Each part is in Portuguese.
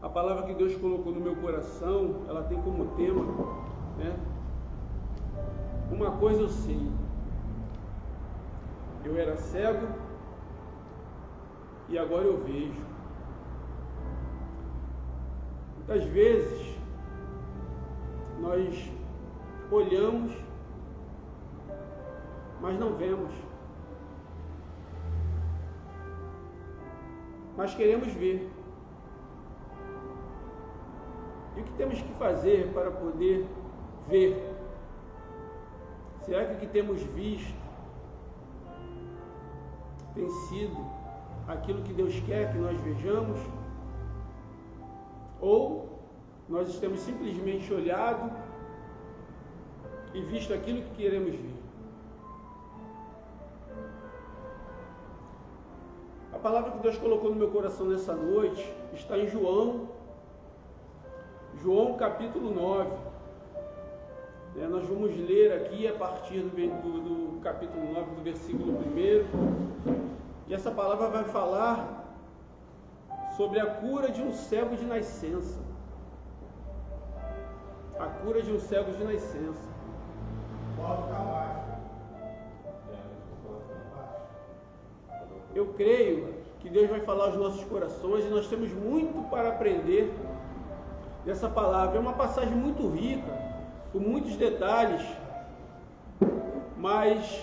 A palavra que Deus colocou no meu coração, ela tem como tema, né? Uma coisa eu sei, eu era cego e agora eu vejo. Muitas vezes nós olhamos, mas não vemos, mas queremos ver. E o que temos que fazer para poder ver? Será que o que temos visto tem sido aquilo que Deus quer que nós vejamos? Ou nós estamos simplesmente olhado e visto aquilo que queremos ver? A palavra que Deus colocou no meu coração nessa noite está em João capítulo 9. Nós vamos ler aqui a partir do capítulo 9, do versículo 1. E essa palavra vai falar sobre a cura de um cego de nascença. A cura de um cego de nascença. Pode ficar baixo. Eu creio que Deus vai falar aos nossos corações e nós temos muito para aprender dessa palavra. É uma passagem muito rica, com muitos detalhes, mas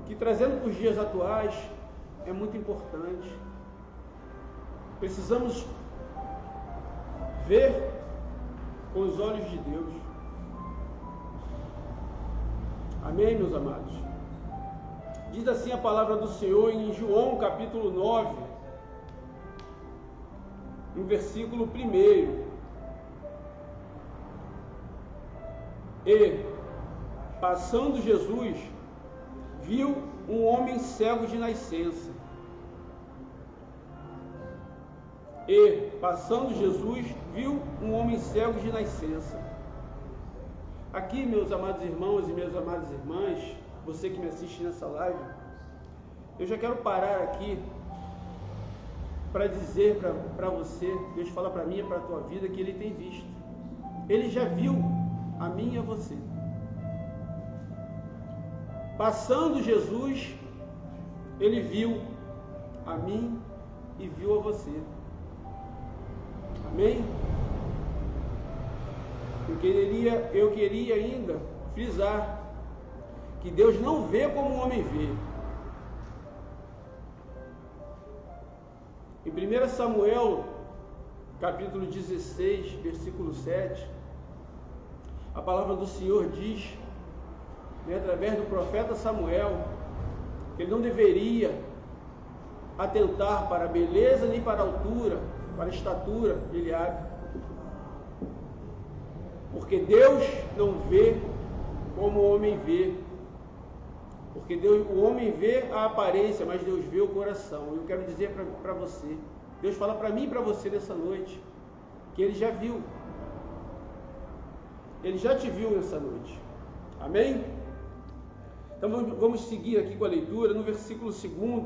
que, trazendo para os dias atuais, é muito importante. Precisamos ver com os olhos de Deus. Amém, meus amados? Diz assim a palavra do Senhor em João capítulo 9, no versículo 1. E, passando Jesus, viu um homem cego de nascença. E, passando Jesus, viu um homem cego de nascença. Aqui, meus amados irmãos e minhas amadas irmãs, você que me assiste nessa live, eu já quero parar aqui para dizer para você, Deus fala para mim e para a tua vida que Ele tem visto. Ele já viu a mim e a você. Passando Jesus, Ele viu a mim e viu a você. Amém? Eu queria ainda frisar que Deus não vê como o homem vê. Em 1 Samuel, capítulo 16, versículo 7, a palavra do Senhor diz, através do profeta Samuel, que ele não deveria atentar para a beleza nem para a altura, para a estatura de Eliabe, porque Deus não vê como o homem vê. Porque o homem vê a aparência, mas Deus vê o coração. Eu quero dizer para você, Deus fala para mim e para você nessa noite, que Ele já viu. Ele já te viu nessa noite. Amém? Então vamos seguir aqui com a leitura no versículo 2.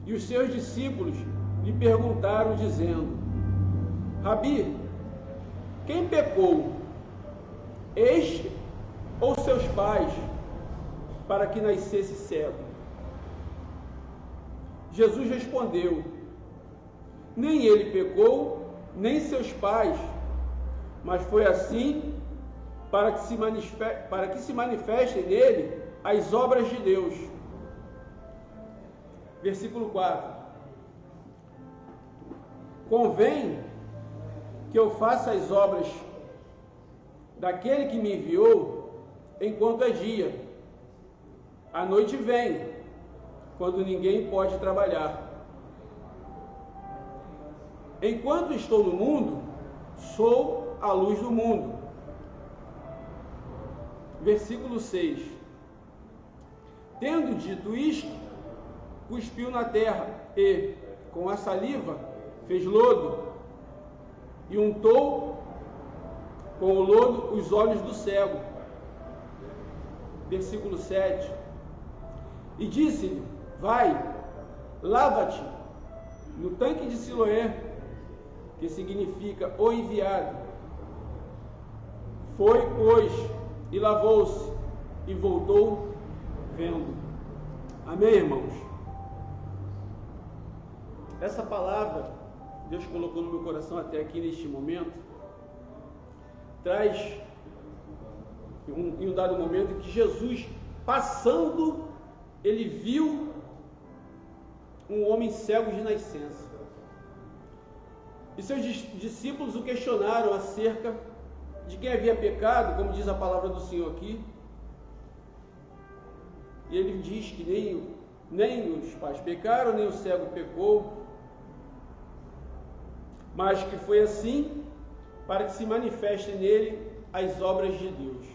E os seus discípulos lhe perguntaram, dizendo: Rabi, quem pecou, este ou seus pais, para que nascesse cego? Jesus respondeu: nem ele pecou, nem seus pais, mas foi assim para que se manifestem nele as obras de Deus. Versículo 4. Convém que eu faça as obras daquele que me enviou enquanto é dia. A noite vem, quando ninguém pode trabalhar. Enquanto estou no mundo, sou a luz do mundo. Versículo 6. Tendo dito isto, cuspiu na terra e, com a saliva, fez lodo e untou com o lodo os olhos do cego. Versículo 7. E disse-lhe: vai, lava-te no tanque de Siloé, que significa o enviado. Foi, pois, e lavou-se, e voltou vendo. Amém, irmãos? Essa palavra, Deus colocou no meu coração até aqui neste momento, traz, em um dado momento, que Jesus, passando, ele viu um homem cego de nascença. E seus discípulos o questionaram acerca de quem havia pecado, como diz a palavra do Senhor aqui. E ele diz que nem os pais pecaram, nem o cego pecou, mas que foi assim para que se manifestem nele as obras de Deus.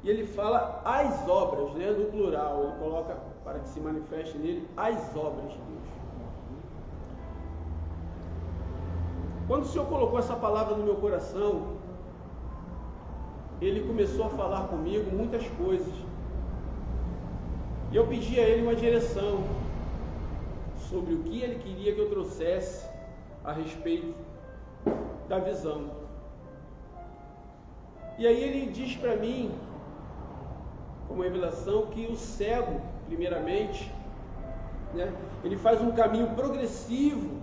E ele fala as obras, né, no plural, ele coloca para que se manifestem nele as obras de Deus. Quando o Senhor colocou essa palavra no meu coração, ele começou a falar comigo muitas coisas. E eu pedi a ele uma direção sobre o que ele queria que eu trouxesse a respeito da visão. E aí ele diz para mim, como revelação, que o cego, primeiramente, né, ele faz um caminho progressivo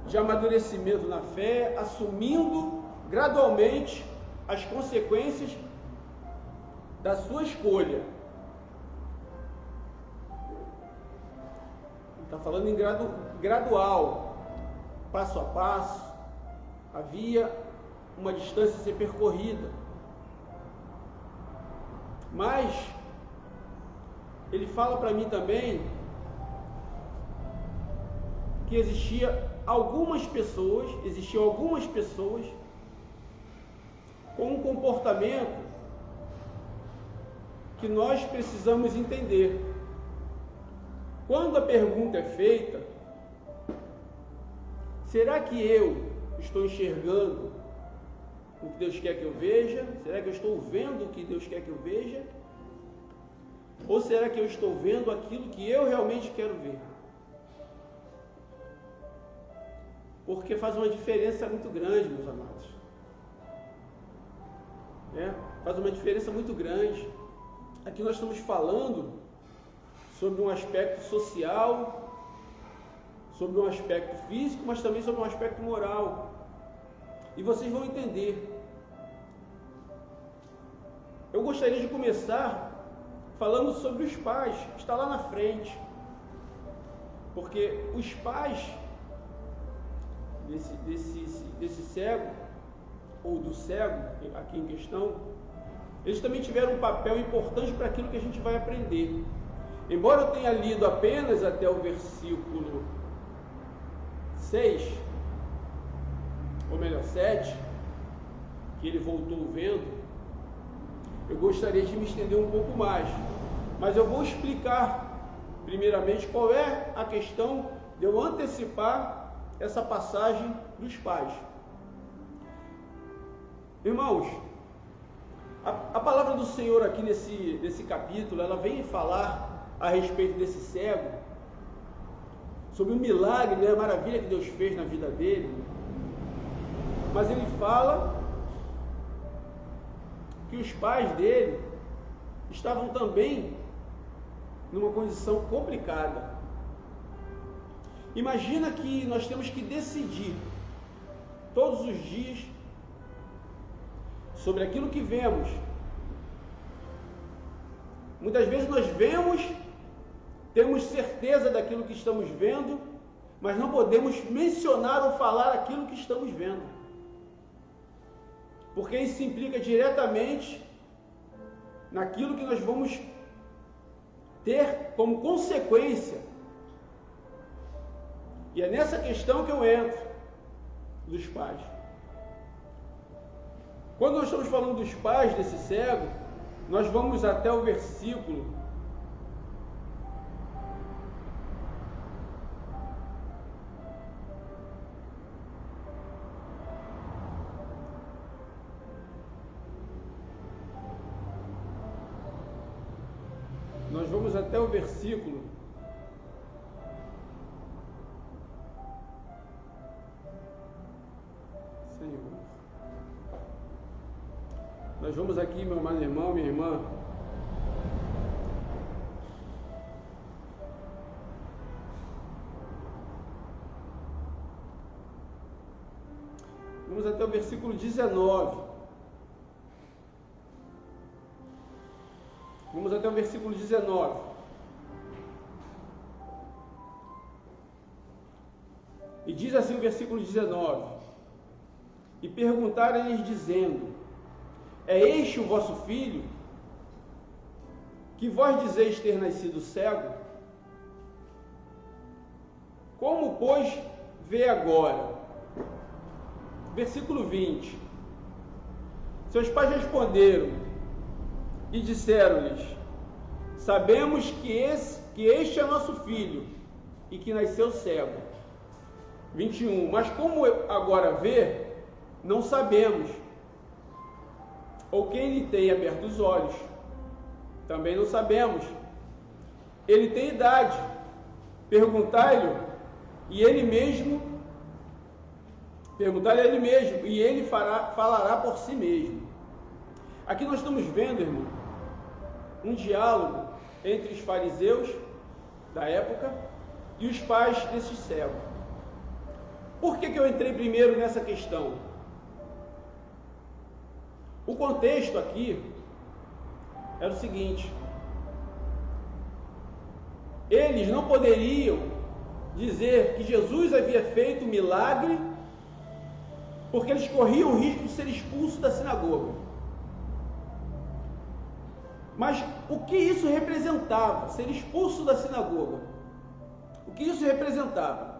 de amadurecimento na fé, assumindo gradualmente as consequências da sua escolha. Está falando em gradual, passo a passo. Havia uma distância a ser percorrida. Mas ele fala para mim também que existiam algumas pessoas com um comportamento que nós precisamos entender. Quando a pergunta é feita, será que eu estou enxergando o que Deus quer que eu veja? Será que eu estou vendo o que Deus quer que eu veja? Ou será que eu estou vendo aquilo que eu realmente quero ver? Porque faz uma diferença muito grande, meus amados. Faz uma diferença muito grande. Aqui nós estamos falando sobre um aspecto social, sobre um aspecto físico, mas também sobre um aspecto moral. E vocês vão entender. Eu gostaria de começar falando sobre os pais, que está lá na frente. Porque os pais desse cego, ou do cego aqui em questão, eles também tiveram um papel importante para aquilo que a gente vai aprender. Embora eu tenha lido apenas até o versículo 6, ou melhor, 7, que ele voltou vendo, eu gostaria de me estender um pouco mais. Mas eu vou explicar, primeiramente, qual é a questão de eu antecipar essa passagem dos pais. Irmãos, a palavra do Senhor aqui nesse capítulo, ela vem falar a respeito desse cego, sobre o milagre, né, a maravilha que Deus fez na vida dele. Mas ele fala que os pais dele estavam também numa condição complicada. Imagina que nós temos que decidir todos os dias sobre aquilo que vemos. Muitas vezes nós vemos, temos certeza daquilo que estamos vendo, mas não podemos mencionar ou falar aquilo que estamos vendo, porque isso implica diretamente naquilo que nós vamos ter como consequência. E é nessa questão que eu entro, dos pais. Quando nós estamos falando dos pais desse cego, nós vamos até o versículo Nós vamos aqui, meu amado irmão, minha irmã, vamos até o versículo 19. Vamos até o versículo 19. E diz assim o versículo 19: E perguntaram-lhes dizendo: É este o vosso filho, que vós dizeis ter nascido cego? Como, pois, vê agora? Versículo 20. Seus pais responderam e disseram-lhes: Sabemos que este é nosso filho e que nasceu cego. 21. Mas como agora vê, não sabemos. Ou quem lhe tem aberto os olhos, também não sabemos. Ele tem idade. Perguntai-lhe e ele mesmo, e ele falará por si mesmo. Aqui nós estamos vendo, irmão, um diálogo entre os fariseus da época e os pais desses cegos. Por que eu entrei primeiro nessa questão? O contexto aqui era o seguinte: eles não poderiam dizer que Jesus havia feito um milagre, porque eles corriam o risco de ser expulsos da sinagoga. Mas o que isso representava, ser expulso da sinagoga? O que isso representava?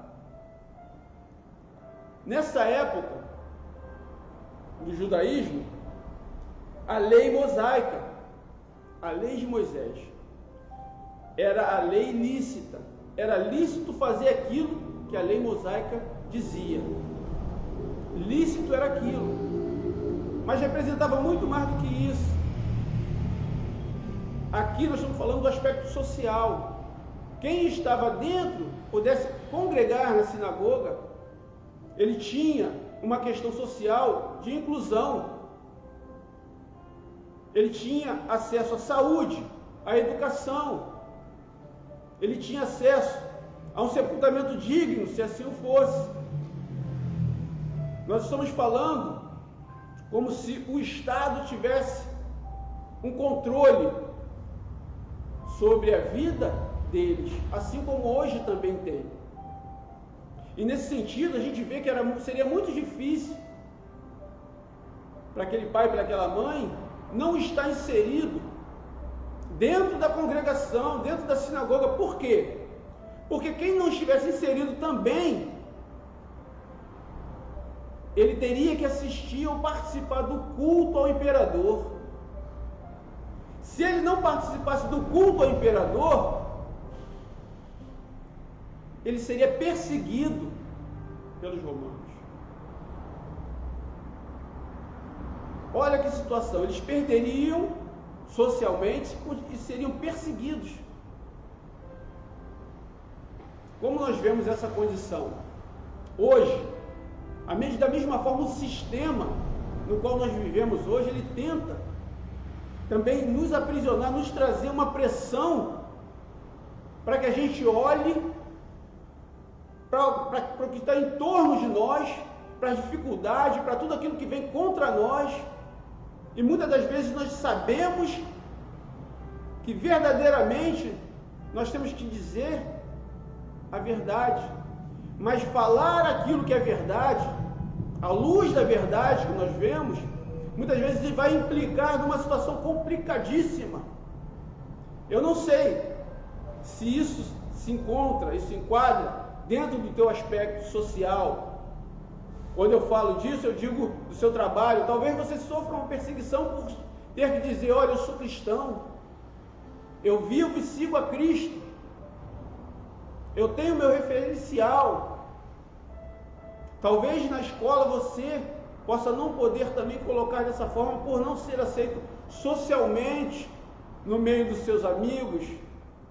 Nessa época do judaísmo, a lei mosaica, a lei de Moisés, era a lei lícita. Era lícito fazer aquilo que a lei mosaica dizia. Lícito era aquilo. Mas representava muito mais do que isso. Aqui nós estamos falando do aspecto social. Quem estava dentro, pudesse congregar na sinagoga, ele tinha uma questão social de inclusão. Ele tinha acesso à saúde, à educação. Ele tinha acesso a um sepultamento digno, se assim o fosse. Nós estamos falando como se o Estado tivesse um controle sobre a vida deles, assim como hoje também tem. E nesse sentido a gente vê que seria muito difícil para aquele pai, para aquela mãe, não estar inserido dentro da congregação, dentro da sinagoga. Por quê? Porque quem não estivesse inserido também, ele teria que assistir ou participar do culto ao imperador. Se ele não participasse do culto ao imperador, ele seria perseguido pelos romanos. Olha que situação, eles perderiam socialmente e seriam perseguidos. Como nós vemos essa condição? Hoje, da mesma forma, o sistema no qual nós vivemos hoje, ele tenta também nos aprisionar, nos trazer uma pressão para que a gente olhe para o que está em torno de nós, para as dificuldades, para tudo aquilo que vem contra nós. E muitas das vezes nós sabemos que verdadeiramente nós temos que dizer a verdade, mas falar aquilo que é verdade, à luz da verdade que nós vemos, muitas vezes vai implicar numa situação complicadíssima. Eu não sei se isso se enquadra dentro do teu aspecto social. Quando eu falo disso, eu digo do seu trabalho. Talvez você sofra uma perseguição por ter que dizer: olha, eu sou cristão, eu vivo e sigo a Cristo, eu tenho meu referencial. Talvez na escola você possa não poder também colocar dessa forma, por não ser aceito socialmente, no meio dos seus amigos,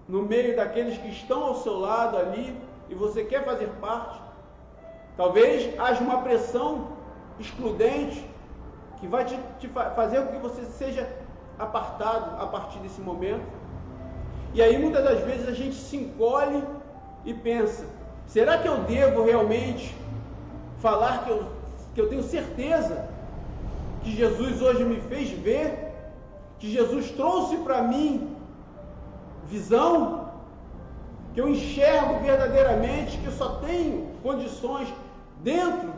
no meio daqueles que estão ao seu lado ali, e você quer fazer parte. Talvez haja uma pressão excludente, que vai fazer com que você seja apartado a partir desse momento. E aí muitas das vezes a gente se encolhe e pensa: será que eu devo realmente falar que eu tenho certeza que Jesus hoje me fez ver, que Jesus trouxe para mim visão, que eu enxergo verdadeiramente, que eu só tenho condições dentro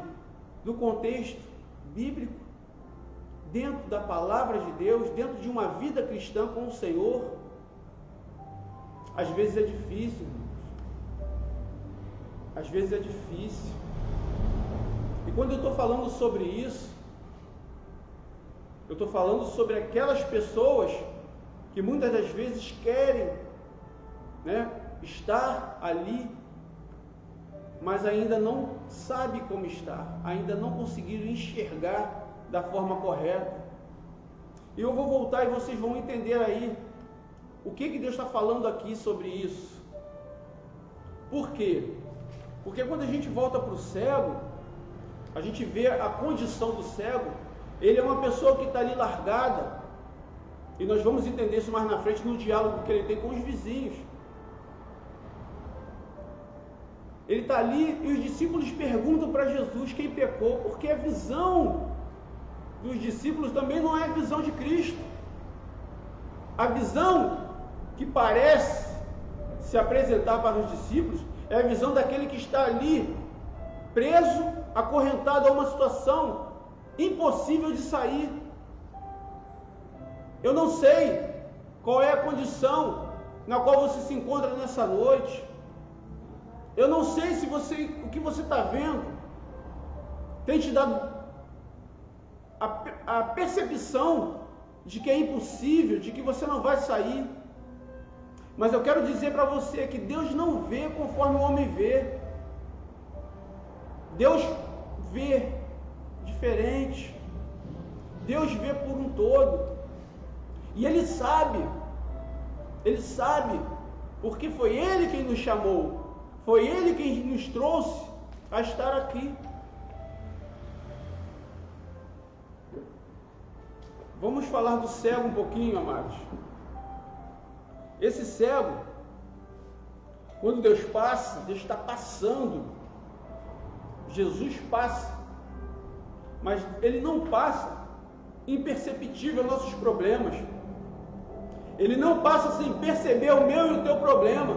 do contexto bíblico, dentro da palavra de Deus, dentro de uma vida cristã com o Senhor? Às vezes é difícil, irmãos. Às vezes é difícil. E quando eu estou falando sobre isso, eu estou falando sobre aquelas pessoas que muitas das vezes querem, estar ali, mas ainda não sabe como estar, ainda não conseguiram enxergar da forma correta. E eu vou voltar e vocês vão entender aí o que Deus está falando aqui sobre isso. Por quê? Porque quando a gente volta para o cego, a gente vê a condição do cego. Ele é uma pessoa que está ali largada, e nós vamos entender isso mais na frente no diálogo que ele tem com os vizinhos. Ele está ali e os discípulos perguntam para Jesus quem pecou, porque a visão dos discípulos também não é a visão de Cristo. A visão que parece se apresentar para os discípulos é a visão daquele que está ali preso, acorrentado a uma situação impossível de sair. Eu não sei qual é a condição na qual você se encontra nessa noite. Eu não sei se o que você está vendo tem te dado a percepção de que é impossível, de que você não vai sair. Mas eu quero dizer para você que Deus não vê conforme o homem vê. Deus vê diferente. Deus vê por um todo. E Ele sabe, porque foi Ele quem nos chamou. Foi Ele quem nos trouxe a estar aqui. Vamos falar do cego um pouquinho, amados. Esse cego, quando Deus passa, Deus está passando. Jesus passa, mas Ele não passa imperceptível aos nossos problemas. Ele não passa sem perceber o meu e o teu problema.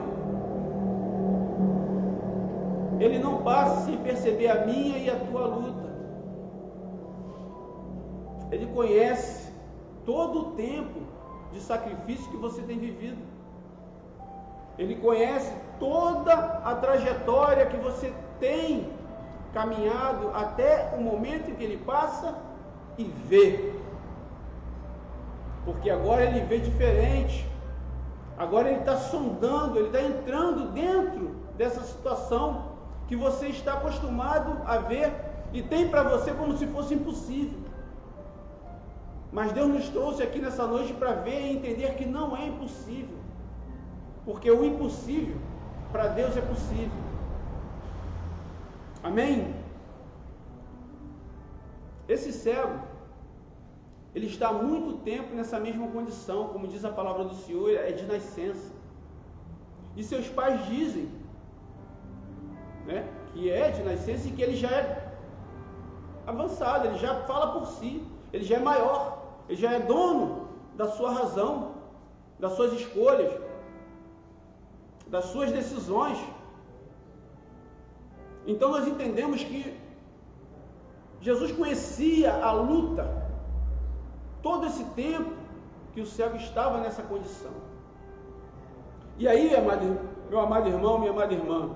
Ele não passa sem perceber a minha e a tua luta. Ele conhece todo o tempo de sacrifício que você tem vivido. Ele conhece toda a trajetória que você tem caminhado até o momento em que Ele passa e vê. Porque agora Ele vê diferente. Agora Ele está sondando, Ele está entrando dentro dessa situação que você está acostumado a ver e tem para você como se fosse impossível. Mas Deus nos trouxe aqui nessa noite para ver e entender que não é impossível. Porque o impossível, para Deus, é possível. Amém? Esse cego, ele está há muito tempo nessa mesma condição, como diz a palavra do Senhor, é de nascença. E seus pais dizem, que é de nascença e que ele já é avançado, ele já fala por si, ele já é maior, ele já é dono da sua razão, das suas escolhas, das suas decisões. Então nós entendemos que Jesus conhecia a luta todo esse tempo que o cego estava nessa condição. E aí, meu amado irmão, minha amada irmã,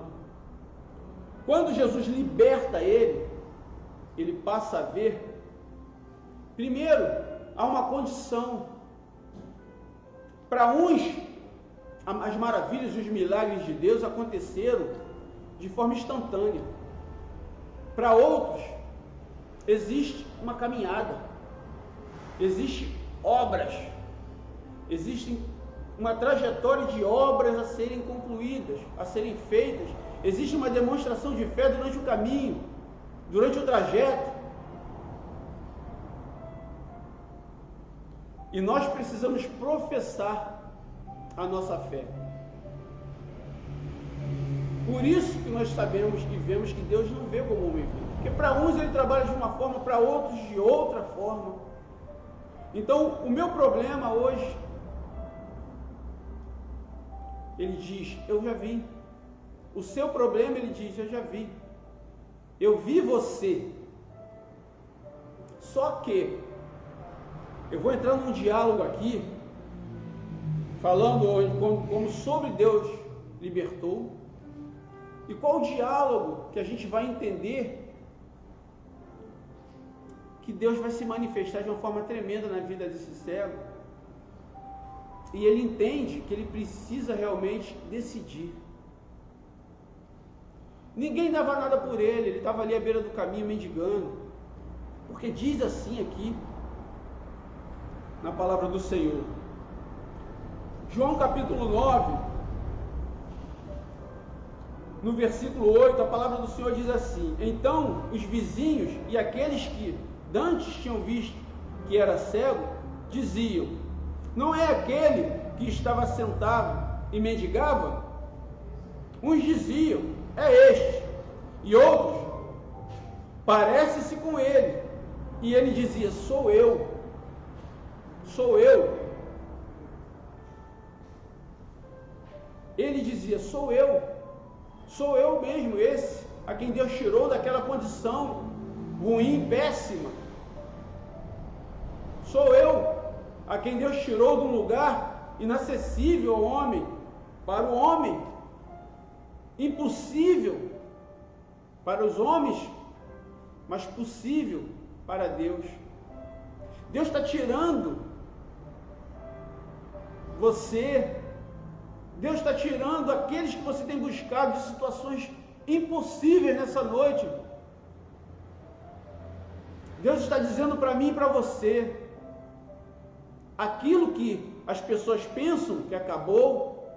quando Jesus liberta ele passa a ver. Primeiro, há uma condição. Para uns, as maravilhas e os milagres de Deus aconteceram de forma instantânea. Para outros, existe uma caminhada, existem obras, existe uma trajetória de obras a serem concluídas, a serem feitas. Existe uma demonstração de fé durante o caminho, durante o trajeto. E nós precisamos professar a nossa fé. Por isso que nós sabemos e vemos que Deus não vê como o homem vê. Porque para uns ele trabalha de uma forma, para outros de outra forma. Então, o meu problema hoje, ele diz, eu já vi. O seu problema, ele diz, eu já vi. Eu vi você. Só que, eu vou entrar num diálogo aqui, falando como sobre Deus libertou, e qual o diálogo que a gente vai entender que Deus vai se manifestar de uma forma tremenda na vida desse cego, e ele entende que ele precisa realmente decidir. Ninguém dava nada por ele estava ali à beira do caminho mendigando, porque diz assim aqui, na palavra do Senhor, João capítulo 9, no versículo 8, a palavra do Senhor diz assim: então os vizinhos e aqueles que dantes tinham visto que era cego, diziam, não é aquele que estava sentado e mendigava? Uns diziam, é este, e outros, parece-se com ele, e ele dizia, sou eu. Ele dizia, sou eu mesmo esse, a quem Deus tirou daquela condição ruim, péssima. Sou eu, a quem Deus tirou de um lugar inacessível ao homem, para o homem, impossível para os homens, mas possível para Deus. Deus está tirando você, Deus está tirando aqueles que você tem buscado de situações impossíveis nessa noite. Deus está dizendo para mim e para você, aquilo que as pessoas pensam que acabou,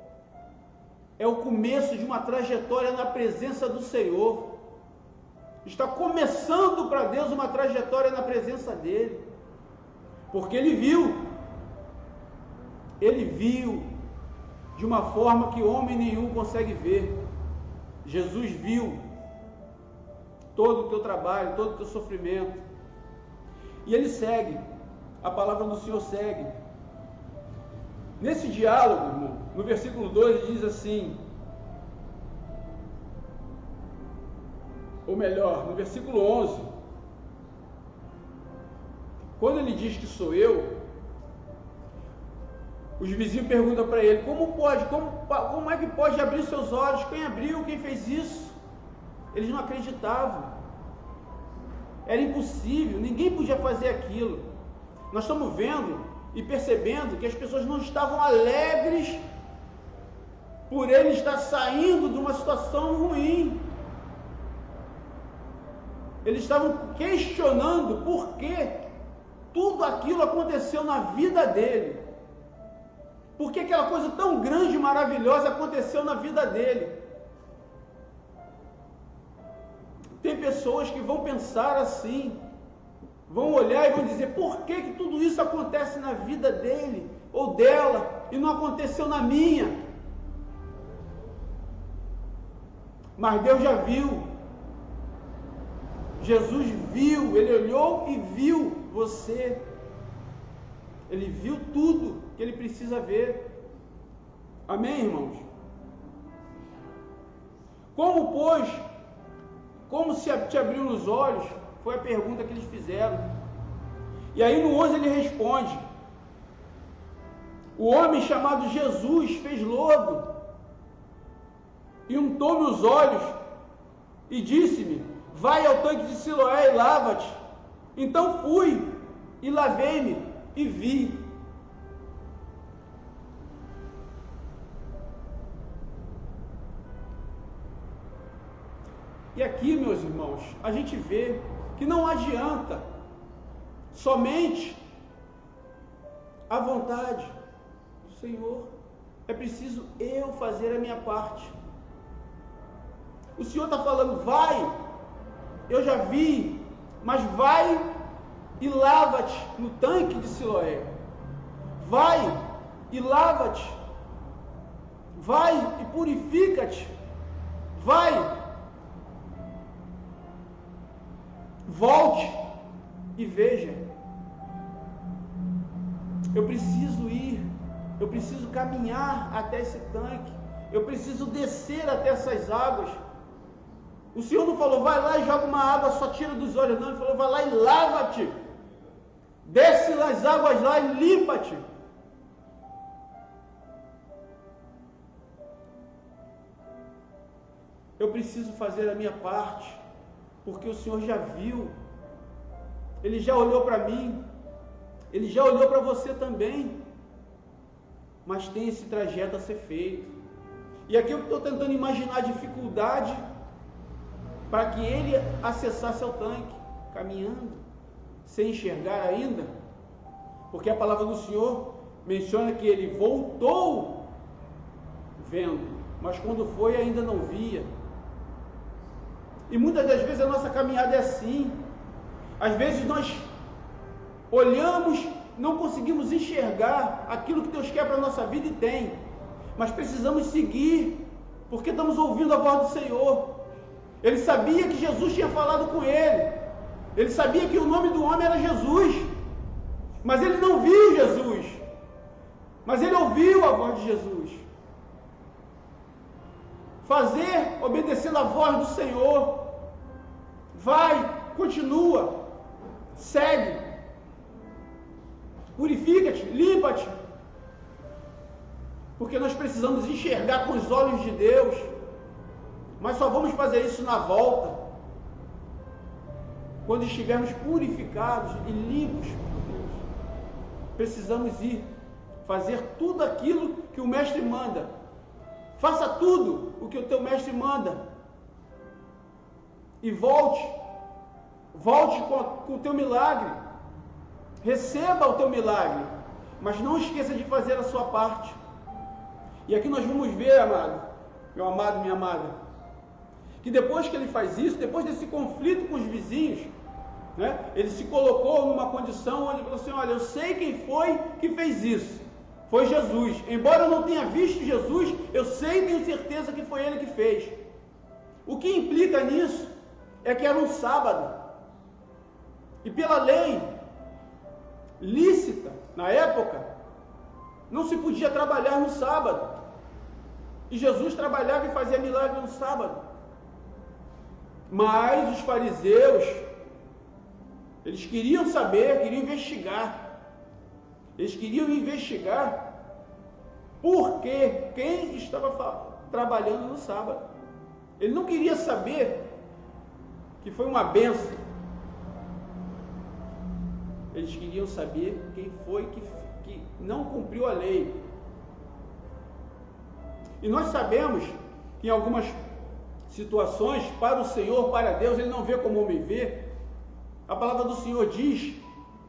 é o começo de uma trajetória na presença do Senhor. Está começando para Deus uma trajetória na presença dEle, porque Ele viu de uma forma que homem nenhum consegue ver. Jesus viu todo o teu trabalho, todo o teu sofrimento, e Ele segue, a palavra do Senhor segue. Nesse diálogo, irmão, no versículo 2 ele diz assim, ou melhor, no versículo 11, quando ele diz que sou eu, os vizinhos perguntam para ele, como é que pode abrir seus olhos? Quem abriu? Quem fez isso? Eles não acreditavam. Era impossível, ninguém podia fazer aquilo. Nós estamos vendo e percebendo que as pessoas não estavam alegres por ele estar saindo de uma situação ruim. Eles estavam questionando por que tudo aquilo aconteceu na vida dele. Por que aquela coisa tão grande e maravilhosa aconteceu na vida dele? Tem pessoas que vão pensar assim, vão olhar e vão dizer, por que tudo isso acontece na vida dele ou dela e não aconteceu na minha? Mas Deus já viu. Jesus viu, Ele olhou e viu você. Ele viu tudo que Ele precisa ver. Amém, irmãos? Como se te abriu nos olhos? Foi a pergunta que eles fizeram. E aí no 11 ele responde, o homem chamado Jesus fez lodo e untou-me os olhos e disse-me, vai ao tanque de Siloé e lava-te. Então fui e lavei-me e vi. E aqui, meus irmãos, a gente vê que não adianta somente a vontade do Senhor. É preciso eu fazer a minha parte. O Senhor está falando, vai, eu já vi, mas vai e lava-te no tanque de Siloé. vai e lava-te, vai e purifica-te, vai, volte e veja. Eu preciso ir, eu preciso caminhar até esse tanque, eu preciso descer até essas águas. O Senhor não falou, vai lá e joga uma água, só tira dos olhos, não. Ele falou, vai lá e lava-te, desce nas águas lá e limpa-te. Eu preciso fazer a minha parte, porque o Senhor já viu, Ele já olhou para mim, Ele já olhou para você também, mas tem esse trajeto a ser feito. E aqui eu estou tentando imaginar a dificuldade para que ele acessasse o tanque, caminhando, sem enxergar ainda, porque a palavra do Senhor menciona que ele voltou vendo, mas quando foi ainda não via. E muitas das vezes a nossa caminhada é assim. Às vezes nós olhamos, não conseguimos enxergar aquilo que Deus quer para a nossa vida e tem, mas precisamos seguir, porque estamos ouvindo a voz do Senhor. Ele sabia que Jesus tinha falado com ele, ele sabia que o nome do homem era Jesus, mas ele não viu Jesus, mas ele ouviu a voz de Jesus. Fazer, obedecendo a voz do Senhor, vai, continua, segue, purifica-te, limpa-te, porque nós precisamos enxergar com os olhos de Deus, mas só vamos fazer isso na volta, quando estivermos purificados e limpos por Deus. Precisamos ir, fazer tudo aquilo que o Mestre manda. Faça tudo o que o teu Mestre manda, e volte com o teu milagre, receba o teu milagre, mas não esqueça de fazer a sua parte. E aqui nós vamos ver, amado, meu amado, minha amada, que depois que ele faz isso, depois desse conflito com os vizinhos, né, ele se colocou numa condição onde ele falou assim, olha, eu sei quem foi que fez isso, foi Jesus, embora eu não tenha visto Jesus, eu sei e tenho certeza que foi ele que fez. O que implica nisso é que era um sábado, e pela lei lícita, na época, não se podia trabalhar no sábado, e Jesus trabalhava e fazia milagre no sábado. Mas os fariseus, eles queriam saber, queriam investigar, porque quem estava trabalhando no sábado. Ele não queria saber que foi uma bênção, eles queriam saber quem foi que não cumpriu a lei. E nós sabemos que em algumas situações, para o Senhor, para Deus, ele não vê como o homem vê. A palavra do Senhor diz,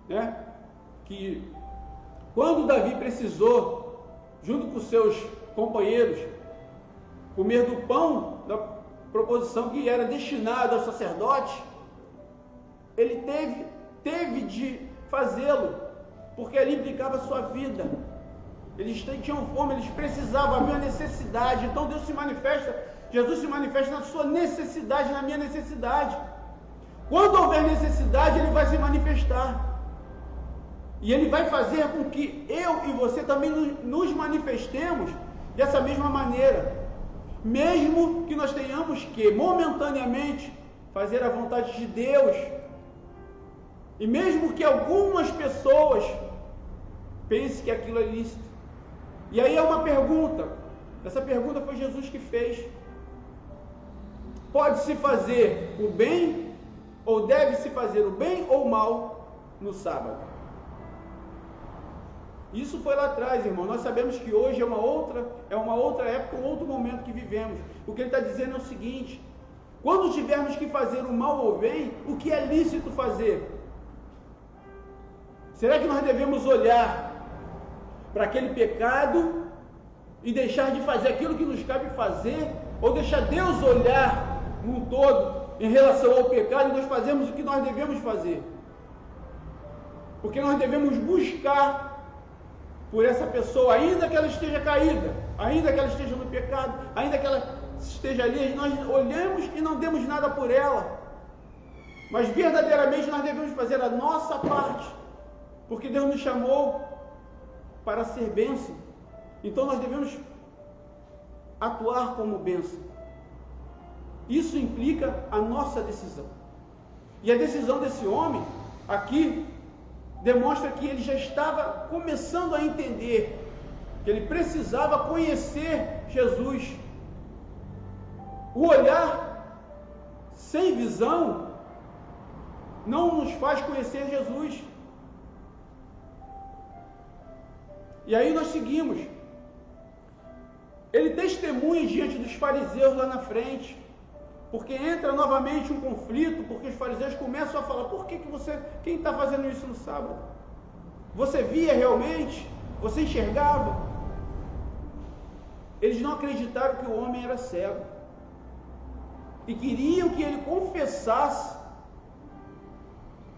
né, que quando Davi precisou, junto com seus companheiros, comer do pão da proposição que era destinada ao sacerdote, ele teve de fazê-lo, porque ali implicava a sua vida. Eles tinham fome, eles precisavam, havia necessidade. Então Deus se manifesta, Jesus se manifesta na sua necessidade, na minha necessidade. Quando houver necessidade, Ele vai se manifestar. E Ele vai fazer com que eu e você também nos manifestemos dessa mesma maneira. Mesmo que nós tenhamos que, momentaneamente, fazer a vontade de Deus. E mesmo que algumas pessoas pensem que aquilo é lícito. E aí é uma pergunta. Essa pergunta foi Jesus que fez. Pode-se fazer o bem, ou deve-se fazer o bem ou o mal no sábado? Isso foi lá atrás, irmão. Nós sabemos que hoje é uma outra época, um outro momento que vivemos. O que ele está dizendo é o seguinte: quando tivermos que fazer o mal ou o bem, o que é lícito fazer? Será que nós devemos olhar para aquele pecado e deixar de fazer aquilo que nos cabe fazer, ou deixar Deus olhar num todo em relação ao pecado e nós fazemos o que nós devemos fazer? Porque nós devemos buscar por essa pessoa, ainda que ela esteja caída, ainda que ela esteja no pecado, ainda que ela esteja ali, nós olhamos e não demos nada por ela, mas verdadeiramente nós devemos fazer a nossa parte, porque Deus nos chamou para ser bênção, então nós devemos atuar como bênção. Isso implica a nossa decisão, e a decisão desse homem aqui demonstra que ele já estava começando a entender que ele precisava conhecer Jesus. O olhar sem visão não nos faz conhecer Jesus. E aí nós seguimos. Ele testemunha diante dos fariseus lá na frente, porque entra novamente um conflito, porque os fariseus começam a falar: por que você, quem está fazendo isso no sábado? Você via realmente? Você enxergava? Eles não acreditaram que o homem era cego, e queriam que ele confessasse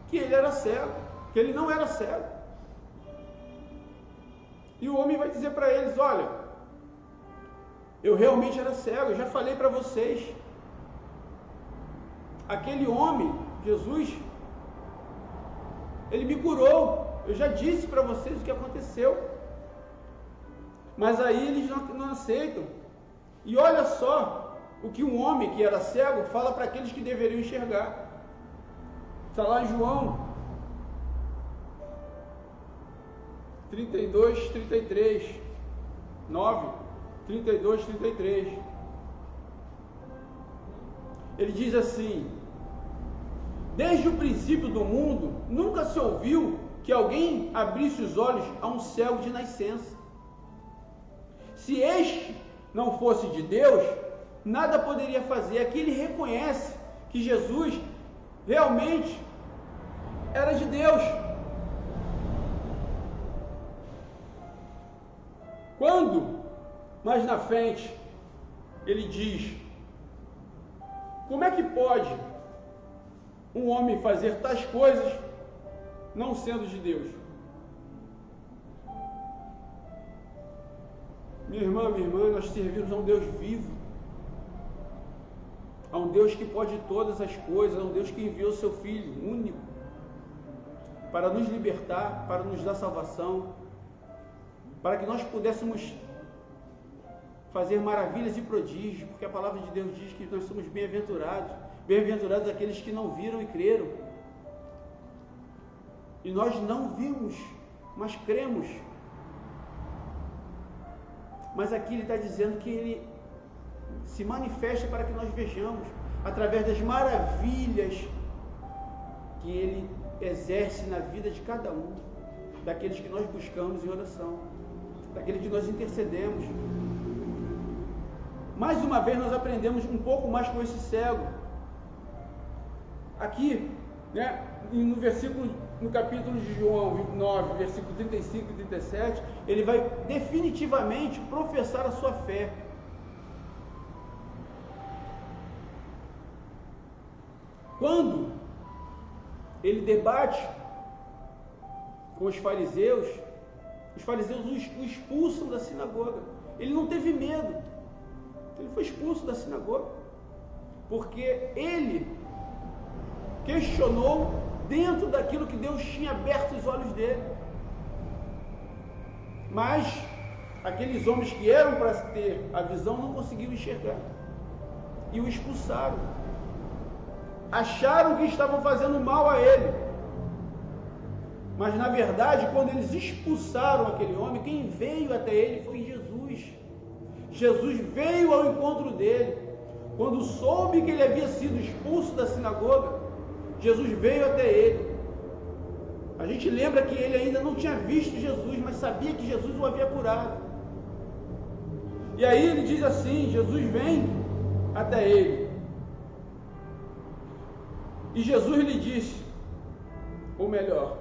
que ele era cego, que ele não era cego. E o homem vai dizer para eles: olha, eu realmente era cego, eu já falei para vocês. Aquele homem, Jesus, ele me curou, eu já disse para vocês o que aconteceu. Mas aí eles não aceitam. E olha só o que um homem que era cego fala para aqueles que deveriam enxergar. Está lá em João 32, 33, 9, 32, 33. Ele diz assim: desde o princípio do mundo, nunca se ouviu que alguém abrisse os olhos a um cego de nascença. Se este não fosse de Deus, nada poderia fazer. Aqui ele reconhece que Jesus realmente era de Deus. Quando, mais na frente, ele diz: como é que pode um homem fazer tais coisas não sendo de Deus? Minha irmã, nós servimos a um Deus vivo, a um Deus que pode todas as coisas, a um Deus que enviou seu Filho único para nos libertar, para nos dar salvação, para que nós pudéssemos fazer maravilhas e prodígios, porque a palavra de Deus diz que nós somos bem-aventurados, bem-aventurados aqueles que não viram e creram. E nós não vimos, mas cremos. Mas aqui ele está dizendo que ele se manifesta para que nós vejamos, através das maravilhas que ele exerce na vida de cada um, daqueles que nós buscamos em oração, daqueles que nós intercedemos. Mais uma vez nós aprendemos um pouco mais com esse cego. Aqui, né, no capítulo de João 9, versículo 35 e 37, ele vai definitivamente professar a sua fé. Quando ele debate com os fariseus o expulsam da sinagoga. Ele não teve medo, ele foi expulso da sinagoga, porque ele questionou dentro daquilo que Deus tinha aberto os olhos dele. Mas aqueles homens que eram para ter a visão não conseguiram enxergar e o expulsaram. Acharam que estavam fazendo mal a ele, mas na verdade, quando eles expulsaram aquele homem, quem veio até ele foi Jesus. Jesus veio ao encontro dele. Quando soube que ele havia sido expulso da sinagoga, Jesus veio até ele. A gente lembra que ele ainda não tinha visto Jesus, mas sabia que Jesus o havia curado. E aí ele diz assim: Jesus vem até ele. E Jesus lhe disse, ou melhor,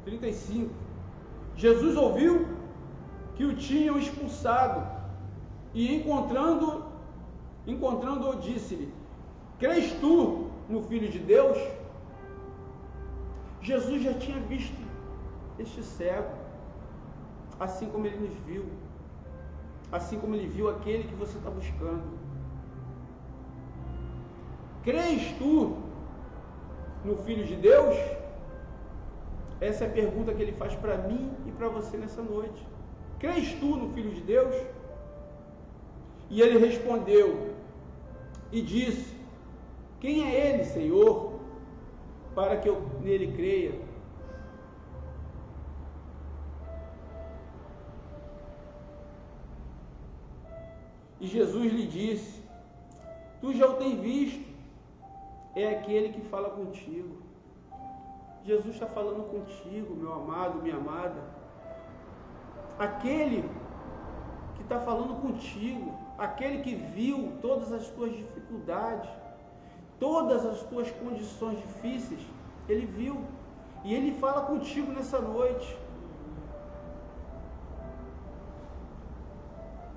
35, Jesus ouviu que o tinham expulsado, e encontrando-o, disse-lhe: crês tu no Filho de Deus? Jesus já tinha visto este cego, assim como Ele nos viu, assim como Ele viu aquele que você está buscando. Crês tu no Filho de Deus? Essa é a pergunta que Ele faz para mim e para você nessa noite. Crês tu no Filho de Deus? E ele respondeu e disse: quem é Ele, Senhor, para que eu nele creia? E Jesus lhe disse: tu já o tens visto, é aquele que fala contigo. Jesus está falando contigo, meu amado, minha amada. Aquele que está falando contigo, aquele que viu todas as tuas dificuldades, todas as tuas condições difíceis, Ele viu. E Ele fala contigo nessa noite.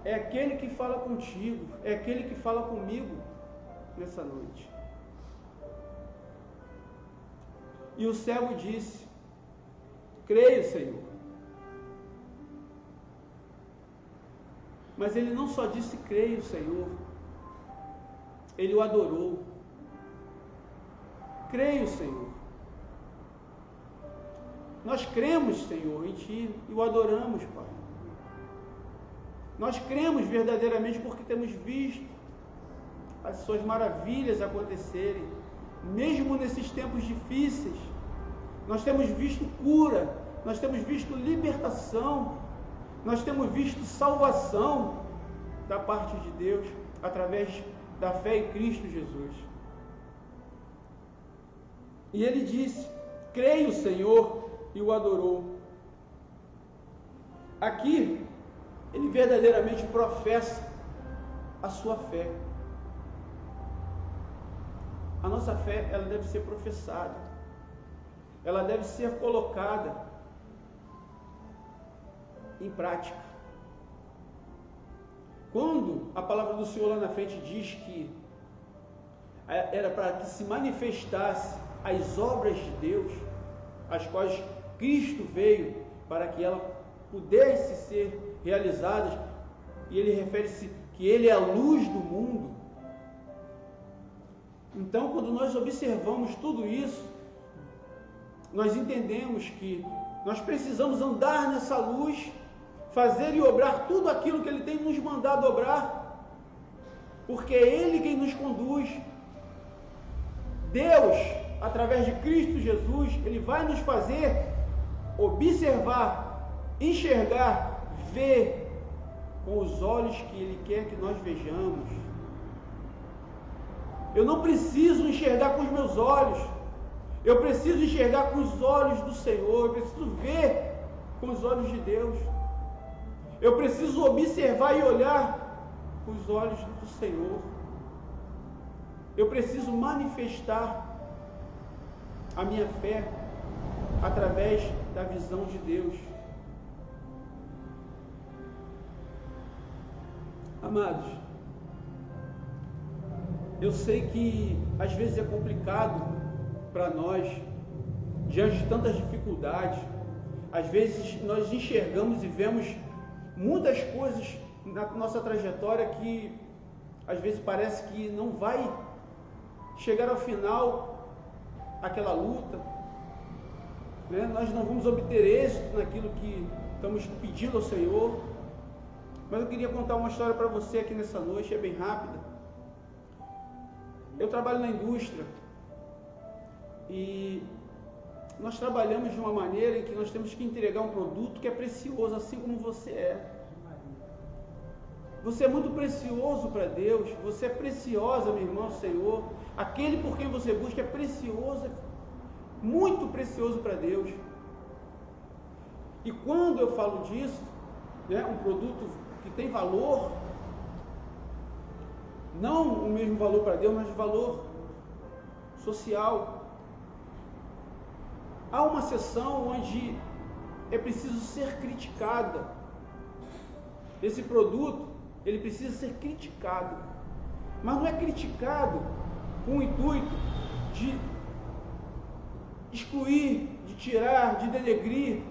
É aquele que fala contigo, é aquele que fala comigo nessa noite. E o cego disse: creio, Senhor. Mas ele não só disse creio, Senhor, ele o adorou. Creio, Senhor. Nós cremos, Senhor, em Ti e o adoramos, Pai. Nós cremos verdadeiramente porque temos visto as Suas maravilhas acontecerem. Mesmo nesses tempos difíceis, nós temos visto cura, nós temos visto libertação, nós temos visto salvação da parte de Deus, através da fé em Cristo Jesus. E ele disse: creio, Senhor, e o adorou. Aqui, ele verdadeiramente professa a sua fé. A nossa fé, ela deve ser professada, ela deve ser colocada em prática. Quando a palavra do Senhor lá na frente diz que era para que se manifestasse as obras de Deus, as quais Cristo veio para que ela pudesse ser realizadas, e ele refere-se que Ele é a luz do mundo. Então, quando nós observamos tudo isso, nós entendemos que nós precisamos andar nessa luz, fazer e obrar tudo aquilo que Ele tem nos mandado obrar, porque é Ele quem nos conduz. Deus, através de Cristo Jesus, Ele vai nos fazer observar, enxergar, ver com os olhos que Ele quer que nós vejamos. Eu não preciso enxergar com os meus olhos, eu preciso enxergar com os olhos do Senhor, eu preciso ver com os olhos de Deus, eu preciso observar e olhar com os olhos do Senhor, eu preciso manifestar a minha fé através da visão de Deus. Amados, eu sei que às vezes é complicado para nós, diante de tantas dificuldades. Às vezes nós enxergamos e vemos muitas coisas na nossa trajetória que às vezes parece que não vai chegar ao final aquela luta, né? Nós não vamos obter êxito naquilo que estamos pedindo ao Senhor. Mas eu queria contar uma história para você aqui nessa noite, é bem rápida. Eu trabalho na indústria e nós trabalhamos de uma maneira em que nós temos que entregar um produto que é precioso, assim como você é. Você é muito precioso para Deus, você é preciosa, meu irmão, Senhor. Aquele por quem você busca é precioso, muito precioso para Deus. E quando eu falo disso, né, um produto que tem valor, não o mesmo valor para Deus, mas valor social. Há uma seção onde é preciso ser criticada. Esse produto, ele precisa ser criticado. Mas não é criticado com o intuito de excluir, de tirar, de denegrir.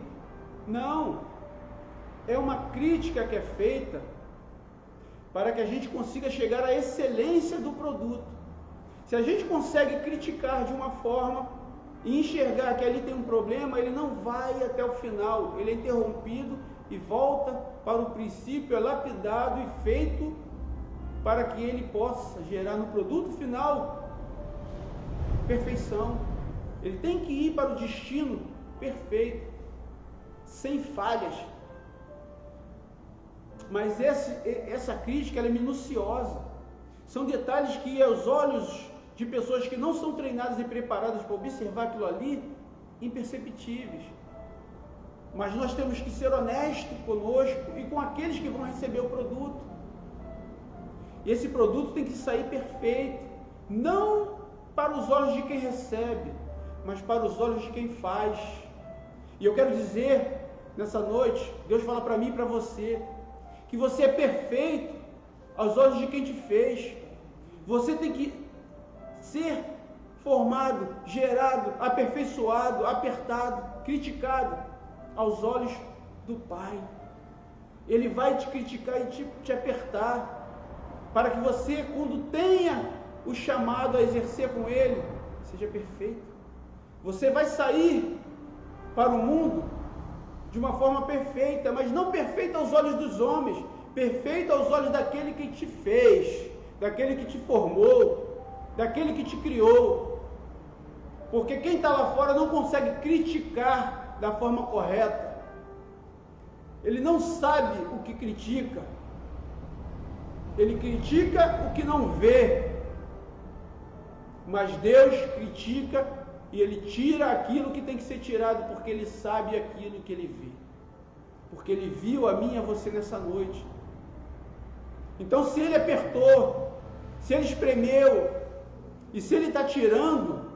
Não. é uma crítica que é feita para que a gente consiga chegar à excelência do produto. Se a gente consegue criticar de uma forma e enxergar que ali tem um problema, ele não vai até o final, ele é interrompido e volta para o princípio, é lapidado e feito para que ele possa gerar no produto final perfeição. Ele tem que ir para o destino perfeito, sem falhas. Mas essa crítica ela é minuciosa. São detalhes que aos olhos de pessoas que não são treinadas e preparadas para observar aquilo ali, imperceptíveis. Mas nós temos que ser honestos conosco e com aqueles que vão receber o produto. E esse produto tem que sair perfeito, não para os olhos de quem recebe, mas para os olhos de quem faz. E eu quero dizer, nessa noite, Deus fala para mim e para você, que você é perfeito aos olhos de quem te fez. Você tem que ser formado, gerado, aperfeiçoado, apertado, criticado aos olhos do Pai. Ele vai te criticar e te apertar, para que você, quando tenha o chamado a exercer com Ele, seja perfeito. Você vai sair para o mundo de uma forma perfeita, mas não perfeita aos olhos dos homens, perfeita aos olhos daquele que te fez, daquele que te formou, daquele que te criou. Porque quem está lá fora não consegue criticar da forma correta. Ele não sabe o que critica. Ele critica o que não vê. Mas Deus critica e Ele tira aquilo que tem que ser tirado, porque Ele sabe aquilo que Ele vê. Porque Ele viu a mim e a você nessa noite. Então, se Ele apertou, se Ele espremeu, e se Ele está tirando,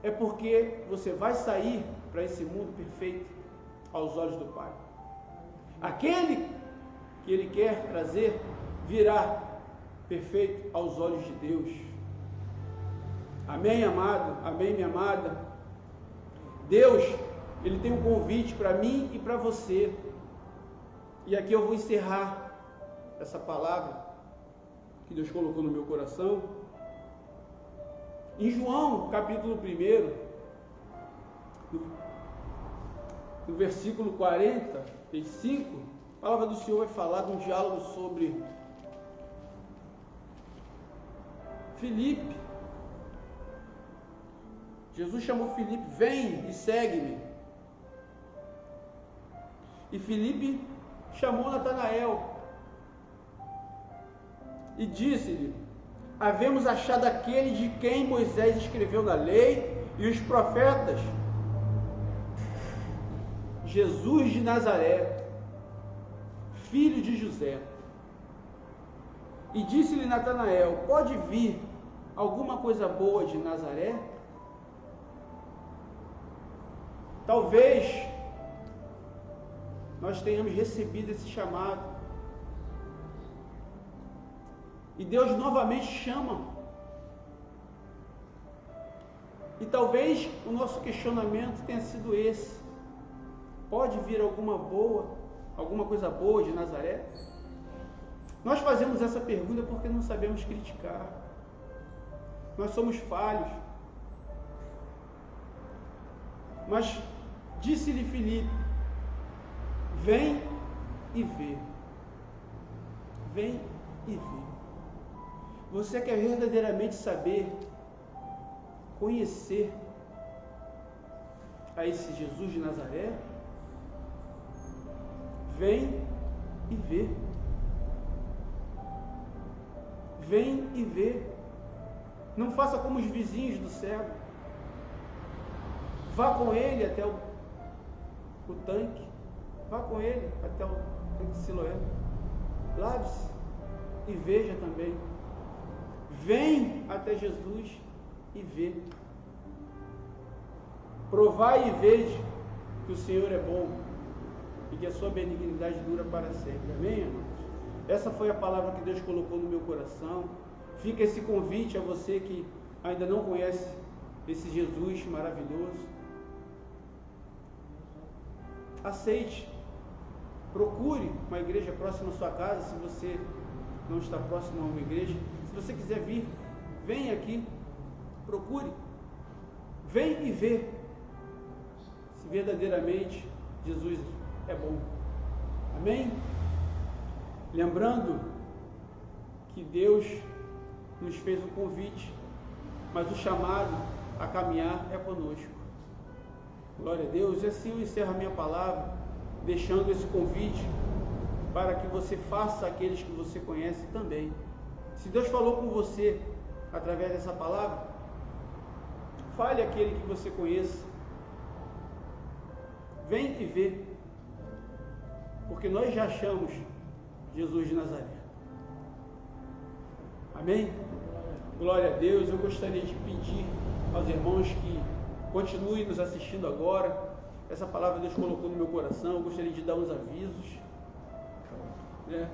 é porque você vai sair para esse mundo perfeito aos olhos do Pai. Aquele que Ele quer trazer virá perfeito aos olhos de Deus. Amém, amado? Amém, minha amada? Deus, Ele tem um convite para mim e para você. E aqui eu vou encerrar essa palavra que Deus colocou no meu coração. Em João, capítulo 1, no versículo 45, a palavra do Senhor vai falar de um diálogo sobre Filipe. Jesus chamou Filipe, vem e segue-me. E Filipe chamou Natanael e disse-lhe, havemos achado aquele de quem Moisés escreveu na lei e os profetas, Jesus de Nazaré, filho de José. E disse-lhe Natanael, pode vir alguma coisa boa de Nazaré? Talvez nós tenhamos recebido esse chamado e Deus novamente chama, e talvez o nosso questionamento tenha sido esse: pode vir alguma coisa boa de Nazaré? Nós fazemos essa pergunta porque não sabemos criticar, nós somos falhos. Mas disse-lhe Filipe, vem e vê. Vem e vê. Você quer verdadeiramente saber, conhecer a esse Jesus de Nazaré? Vem e vê. Vem e vê. Não faça como os vizinhos do cego. Vá com ele até o tanque. Vá com ele até o tanque de Siloé. Lave-se e veja também. Vem até Jesus e vê. Provai e veja que o Senhor é bom e que a sua benignidade dura para sempre. Amém, irmãos? Essa foi a palavra que Deus colocou no meu coração. Fica esse convite a você que ainda não conhece esse Jesus maravilhoso. Aceite procure uma igreja próxima à sua casa, se você não está próximo a uma igreja. Se você quiser vir, vem aqui, procure, vem e vê se verdadeiramente Jesus é bom. Amém? Lembrando que Deus nos fez um convite, mas o chamado a caminhar é conosco. Glória a Deus. E assim eu encerro a minha palavra, deixando esse convite para que você faça aqueles que você conhece também. Se Deus falou com você através dessa palavra, fale aquele que você conheça. Vem e vê, porque nós já achamos Jesus de Nazaré. Amém? Glória a Deus. Eu gostaria de pedir aos irmãos que continuem nos assistindo agora. Essa palavra Deus colocou no meu coração. Eu gostaria de dar uns avisos, né?